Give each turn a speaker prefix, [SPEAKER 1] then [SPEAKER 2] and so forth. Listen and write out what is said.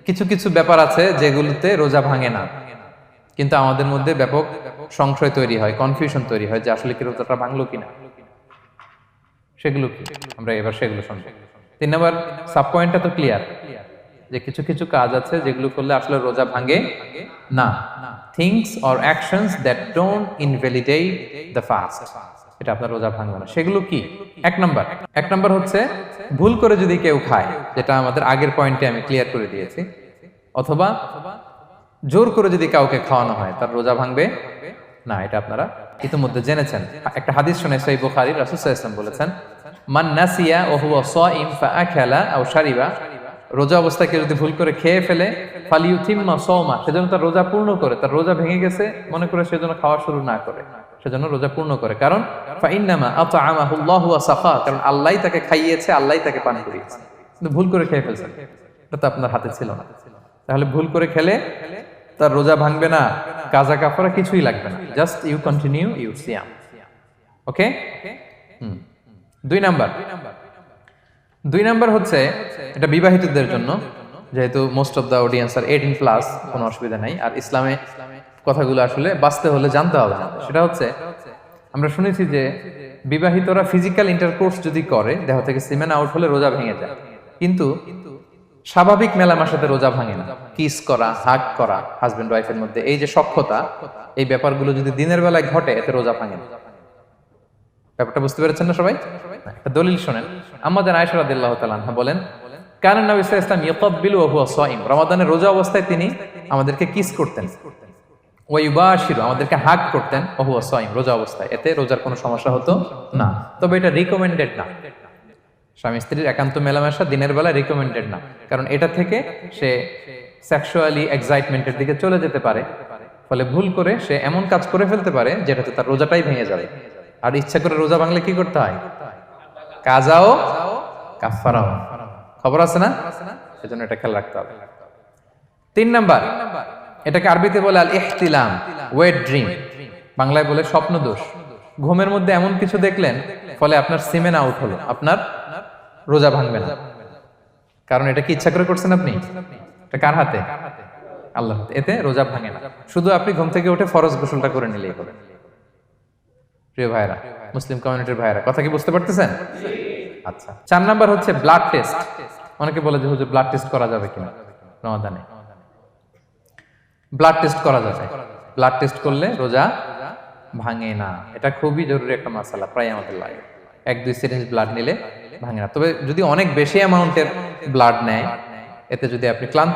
[SPEAKER 1] কিছু কিছু ব্যাপার আছে যেগুলোতে রোজা ভাঙে না, কিন্তু আমাদের মধ্যে ব্যাপক সংশয় তৈরি হয়, কনফিউশন তৈরি হয় যে আসলে কি রোজাটা ভাঙলো কিনা। সেগুলো কি আমরা এবার সেগুলো শুনবো। 3 নম্বর সাব পয়েন্টটা তো ক্লিয়ার যে কিছু কিছু কাজ আছে যেগুলো করলে আসলে রোজা ভাঙে না। Things or actions that don't invalidate the fast, এটা আপনার রোজা ভাঙবে না। সেগুলো কি? এক নম্বর হচ্ছে ভুল করে যদি কেউ খায়, যেটা আমাদের আগের পয়েন্টে আমি ক্লিয়ার করে দিয়েছি, অথবা জোর করে যদি কাউকে খাওয়ানো হয়, তার রোজা ভাঙবে না। এটা আপনারা ইতিমধ্যে জেনেছেন। একটা হাদিস শুনে সহিহ বুখারী, রাসূল সাল্লাল্লাহু আলাইহি ওয়াসাল্লাম বলেছেন, মান নাসিয়া ওয়া হুয়া সাইম ফাআকালা আও শারিবা, রোজা অবস্থায় কেউ যদি ভুল করে খেয়ে ফেলে, ফালিউতিম্মা সাওমা, সেজন্য তার রোজা পূর্ণ করে। তার রোজা ভেঙে গেছে মনে করে সেজন্য খাওয়া শুরু না করে, সেজন্য রোজা পূর্ণ করে। কারণ ফাইন্নামা আতআমাহুল্লাহু ওয়া সাফা, কারণ আল্লাহই তাকে খাইয়েছে, আল্লাহই তাকে পান করিয়েছে। কিন্তু ভুল করে খেয়ে ফেলছেন, এটা তো আপনার হাতে ছিল না। তাহলে ভুল করে খেলে তার রোজা ভাঙবে না, কাজা কাফারা কিছুই লাগবে না, জাস্ট ইউ কন্টিনিউ ইউর সিয়াম। ওকে। 2 নাম্বার হচ্ছে, এটা বিবাহিতদের জন্য, যেহেতু most of the audience are 18+, কোনো অসুবিধা নাই। আর ইসলামে কথাগুলো আসলে বাঁচতে হলে জানতে হবে না। সেটা হচ্ছে, আমরা শুনেছি যে বিবাহিতরা ফিজিক্যাল ইন্টারকোর্স যদি করে, দেহ থেকে সিমেন আউট হলে রোজা ভেঙে যায়, কিন্তু স্বাভাবিক মেলামেশাতে রোজা ভাঙে না। কিস করা, হাগ করা হাজবেন্ড ওয়াইফের মধ্যে, এই যে সখ্যতা, এই ব্যাপারগুলো যদি দিনের বেলায় ঘটে, এতে রোজা ভাঙে না। ব্যাপারটা বুঝতে পেরেছেন না সবাই? একটা দলিল শোনেন। আমাদের আয়েশা রাদিয়াল্লাহু তাআলা আনহা বলেন, কানা নবী সাল্লাল্লাহু আলাইহি ওয়াসাল্লাম ইয়াকাব্বিলু ওয়া হুয়া সাইম, রমাদানের রোজা অবস্থায় তিনি আমাদেরকে কিস করতেন, ওয়া ইউবাশিরু, আমাদেরকে হাগ করতেন, ওয়া হুয়া সাইম, রোজা অবস্থায়। এতে রোজার কোনো সমস্যা হতো না। তবে এটা রিকমেন্ডেড না। স্বামী স্ত্রীর একান্ত মেলামেশা দিনের বেলা রিকমেন্ডেড না, কারণ এটা থেকে সে সেক্সুয়ালি এক্সাইটমেন্টের দিকে চলে যেতে পারে। ফলে ভুল করে সে এমন কাজ করে ফেলতে পারে যেটাতে তার রোজাটাই ভেঙে যাবে। আর ইচ্ছা করে রোজা ভাঙলে কি করতে হয়? কাজাও কাফারাও। খবর আছে না? সেজন্য এটা খেয়াল রাখতে হবে। 3 নাম্বার, এটাকে আরবিতে বলে আল ইহতিলাম, ওয়েট ড্রিম, বাংলায় বলে স্বপ্ন দোষ। ঘুমের মধ্যে এমন কিছু দেখলেন, ফলে আপনার সিমেন আউট হলো, আপনার রোজা ভাঙবে না। কারণ এটা কি ইচ্ছা করে করছেন আপনি? এটা কার হাতে? আল্লাহর হাতে। এতে রোজা ভাঙে না। শুধু আপনি ঘুম থেকে উঠে ফরজ গোসলটা করে নিলেই হবে। প্রিয় ভাইরা, মুসলিম কমিউনিটির ভাইরা, কথা কি বুঝতে পারতেছেন? আচ্ছা। 4 নাম্বার হচ্ছে ব্লাড টেস্ট। অনেকে বলে যে হুজুর ব্লাড টেস্ট করা যাবে কিনা রমাদানে? ব্লাড টেস্ট করা যাবে। ব্লাড টেস্ট করলে রোজা ভাঙে না। এটা খুবই জরুরি একটা মাসালা, প্রায় আমাদের লাগে। 1-2 সিরিঞ্জ ব্লাড নিলে ভাঙে না। তবে যদি অনেক বেশি অ্যামাউন্টের ব্লাড নেয়, এতে যদি আপনি ক্লান্ত